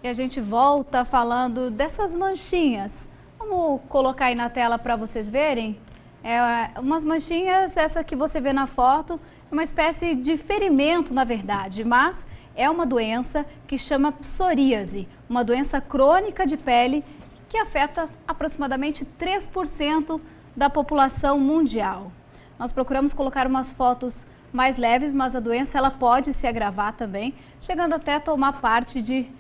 E a gente volta falando dessas manchinhas. Vamos colocar aí na tela para vocês verem. Umas manchinhas, essa que você vê na foto, é uma espécie de ferimento, na verdade, mas é uma doença que chama psoríase, uma doença crônica de pele que afeta aproximadamente 3% da população mundial. Nós procuramos colocar umas fotos mais leves, mas a doença ela pode se agravar também, chegando até a tomar parte de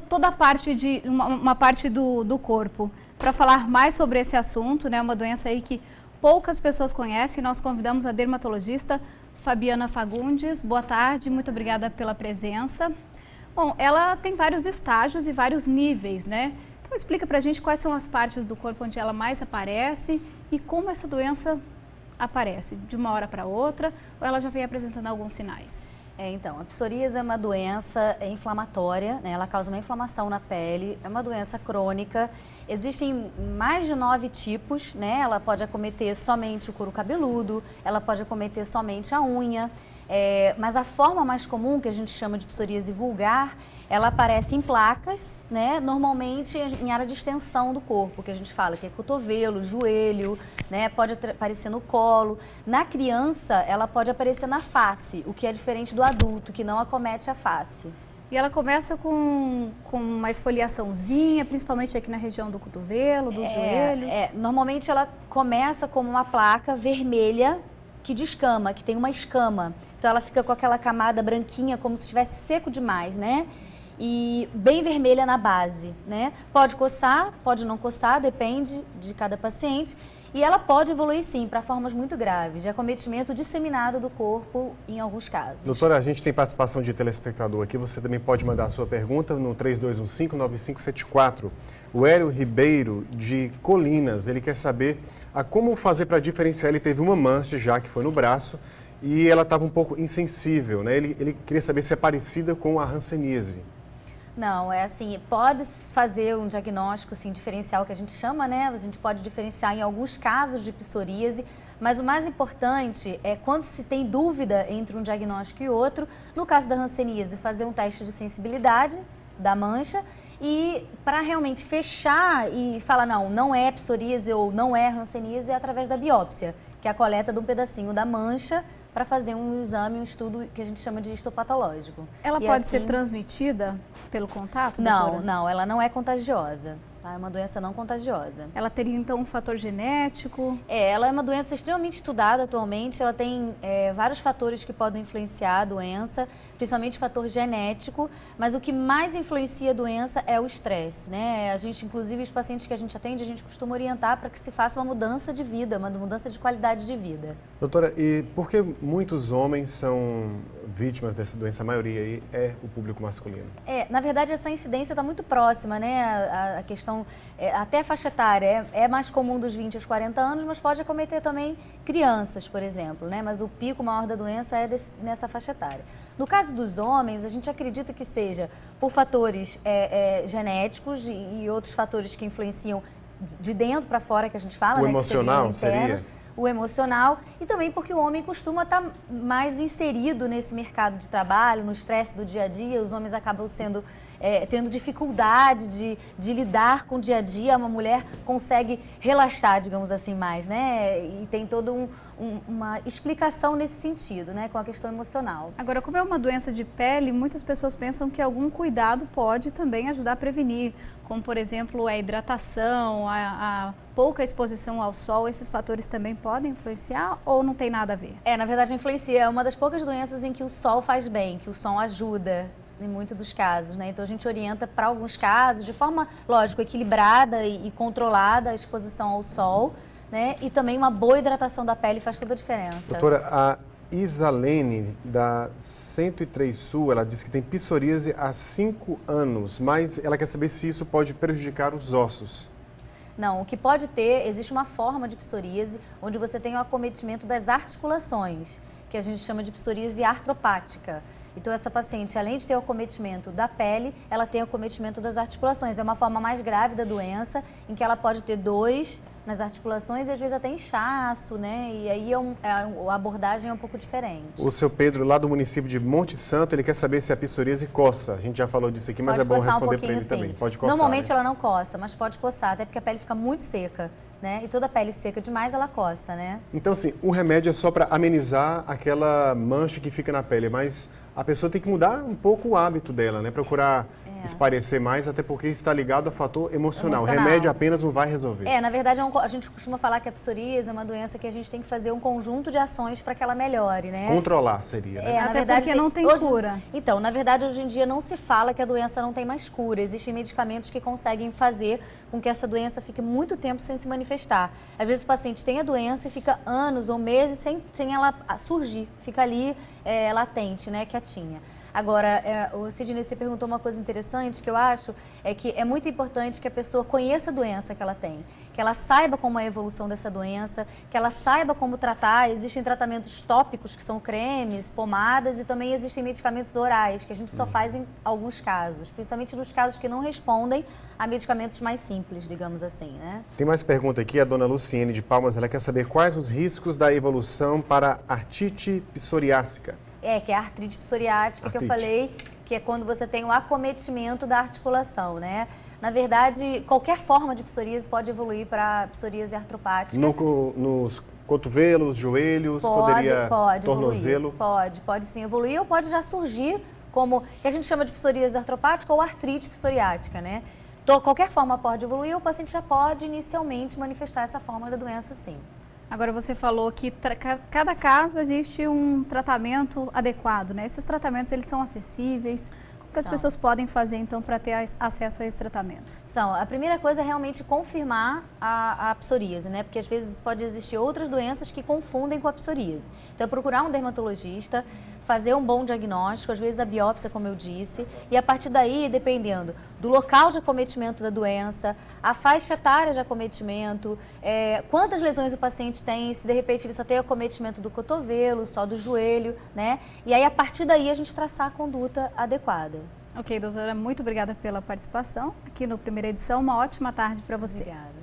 toda a parte de uma parte do corpo. Para falar mais sobre esse assunto, né, uma doença aí que poucas pessoas conhecem, nós convidamos a dermatologista Fabiana Fagundes. Boa tarde, muito obrigada pela presença. Bom, ela tem vários estágios e vários níveis, né? Então explica pra gente quais são as partes do corpo onde ela mais aparece e como essa doença aparece, de uma hora para outra, ou ela já vem apresentando alguns sinais? Então, a psoríase é uma doença inflamatória, né? Ela causa uma inflamação na pele, é uma doença crônica. Existem mais de 9 tipos, né? Ela pode acometer somente o couro cabeludo, ela pode acometer somente a unha, mas a forma mais comum, que a gente chama de psoríase vulgar, ela aparece em placas, né? Normalmente em área de extensão do corpo, que a gente fala que é cotovelo, joelho, né? Pode aparecer no colo. Na criança, ela pode aparecer na face, o que é diferente do adulto, que não acomete a face. E ela começa com uma esfoliaçãozinha, principalmente aqui na região do cotovelo, dos joelhos? Normalmente ela começa como uma placa vermelha que descama, que tem uma escama. Então ela fica com aquela camada branquinha, como se estivesse seco demais, né? E bem vermelha na base, né? Pode coçar, pode não coçar, depende de cada paciente. E ela pode evoluir sim para formas muito graves, de acometimento disseminado do corpo em alguns casos. Doutora, a gente tem participação de telespectador aqui, você também pode mandar a sua pergunta no 3215-9574. O Hélio Ribeiro, de Colinas, ele quer saber como fazer para diferenciar. Ele teve uma mancha já que foi no braço e ela estava um pouco insensível, né? Ele queria saber se é parecida com a hanseníase. Não, é assim, pode fazer um diagnóstico assim, diferencial que a gente chama, né? A gente pode diferenciar em alguns casos de psoríase, mas o mais importante é quando se tem dúvida entre um diagnóstico e outro, no caso da hanseníase, fazer um teste de sensibilidade da mancha e para realmente fechar e falar não é psoríase ou não é hanseníase, é através da biópsia, que é a coleta de um pedacinho da mancha para fazer um exame, um estudo que a gente chama de histopatológico. Ela pode ser transmitida pelo contato, doutora? Não, ela não é contagiosa. É uma doença não contagiosa. Ela teria, então, um fator genético? Ela é uma doença extremamente estudada atualmente. Ela tem vários fatores que podem influenciar a doença, principalmente fator genético. Mas o que mais influencia a doença é o estresse, né? A gente, inclusive, os pacientes que a gente atende, a gente costuma orientar para que se faça uma mudança de vida, uma mudança de qualidade de vida. Doutora, e por que muitos homens são vítimas dessa doença? A maioria aí é o público masculino. Na verdade, essa incidência está muito próxima, né? A questão, até a faixa etária, é mais comum dos 20 aos 40 anos, mas pode acometer também crianças, por exemplo, né? Mas o pico maior da doença é nessa faixa etária. No caso dos homens, a gente acredita que seja por fatores genéticos e outros fatores que influenciam de dentro para fora, que a gente fala, o né? emocional que seria? O emocional e também porque o homem costuma estar mais inserido nesse mercado de trabalho, no estresse do dia a dia. Os homens acabam tendo dificuldade de lidar com o dia a dia. Uma mulher consegue relaxar, digamos assim, mais, né? E tem toda uma explicação nesse sentido, né? Com a questão emocional. Agora, como é uma doença de pele, muitas pessoas pensam que algum cuidado pode também ajudar a prevenir, como, por exemplo, a hidratação, a pouca exposição ao sol. Esses fatores também podem influenciar ou não tem nada a ver? Na verdade, influencia. É uma das poucas doenças em que o sol faz bem, que o sol ajuda em muitos dos casos, né? Então a gente orienta para alguns casos, de forma, lógico, equilibrada e controlada a exposição ao sol, né? E também uma boa hidratação da pele faz toda a diferença. Doutora, a Isalene, da 103 Sul, ela disse que tem psoríase há 5 anos, mas ela quer saber se isso pode prejudicar os ossos. Não, o que pode ter, existe uma forma de psoríase onde você tem o acometimento das articulações, que a gente chama de psoríase artropática. Então essa paciente, além de ter o acometimento da pele, ela tem o acometimento das articulações. É uma forma mais grave da doença, em que ela pode ter dores nas articulações e às vezes até inchaço, né? E aí a abordagem é um pouco diferente. O seu Pedro, lá do município de Monte Santo, ele quer saber se a psoríase coça. A gente já falou disso aqui, mas Pode é bom coçar responder um para ele pouquinho, também. sim. Pode coçar, Normalmente né? ela não coça, mas pode coçar, até porque a pele fica muito seca, né? E toda pele seca demais, ela coça, né? Então, assim, o remédio é só para amenizar aquela mancha que fica na pele, mas a pessoa tem que mudar um pouco o hábito dela, né? Procurar esparecer mais, até porque está ligado a fator emocional. O remédio apenas não vai resolver. Na verdade, a gente costuma falar que a psoríase é uma doença que a gente tem que fazer um conjunto de ações para que ela melhore, né? Controlar seria, né? Até porque não tem cura. Então, na verdade, hoje em dia não se fala que a doença não tem mais cura. Existem medicamentos que conseguem fazer com que essa doença fique muito tempo sem se manifestar. Às vezes o paciente tem a doença e fica anos ou meses sem ela surgir. Fica ali latente, né, quietinha. Agora, o Sidney, você perguntou uma coisa interessante que eu acho, é que é muito importante que a pessoa conheça a doença que ela tem, que ela saiba como é a evolução dessa doença, que ela saiba como tratar. Existem tratamentos tópicos, que são cremes, pomadas, e também existem medicamentos orais, que a gente só faz em alguns casos, principalmente nos casos que não respondem a medicamentos mais simples, digamos assim, né? Tem mais pergunta aqui, a dona Luciene de Palmas, ela quer saber quais os riscos da evolução para artrite psoriásica. Que é a artrite psoriática, que eu falei, que é quando você tem o acometimento da articulação, né? Na verdade, qualquer forma de psoríase pode evoluir para psoríase artropática. Nos cotovelos, joelhos, poderia tornozelo? Evoluir. Pode sim evoluir, ou pode já surgir como, que a gente chama de psoríase artropática ou artrite psoriática, né? Então, qualquer forma pode evoluir, o paciente já pode inicialmente manifestar essa forma da doença, sim. Agora você falou que cada caso existe um tratamento adequado, né? Esses tratamentos, eles são acessíveis? Como que as pessoas podem fazer, então, para ter acesso a esse tratamento? A primeira coisa é realmente confirmar a psoríase, né? Porque às vezes pode existir outras doenças que confundem com a psoríase. Então, é procurar um dermatologista, fazer um bom diagnóstico, às vezes a biópsia, como eu disse, e a partir daí, dependendo do local de acometimento da doença, a faixa etária de acometimento, quantas lesões o paciente tem, se de repente ele só tem acometimento do cotovelo, só do joelho, né? E aí, a partir daí, a gente traçar a conduta adequada. Ok, doutora, muito obrigada pela participação aqui no Primeira Edição. Uma ótima tarde para você. Obrigada.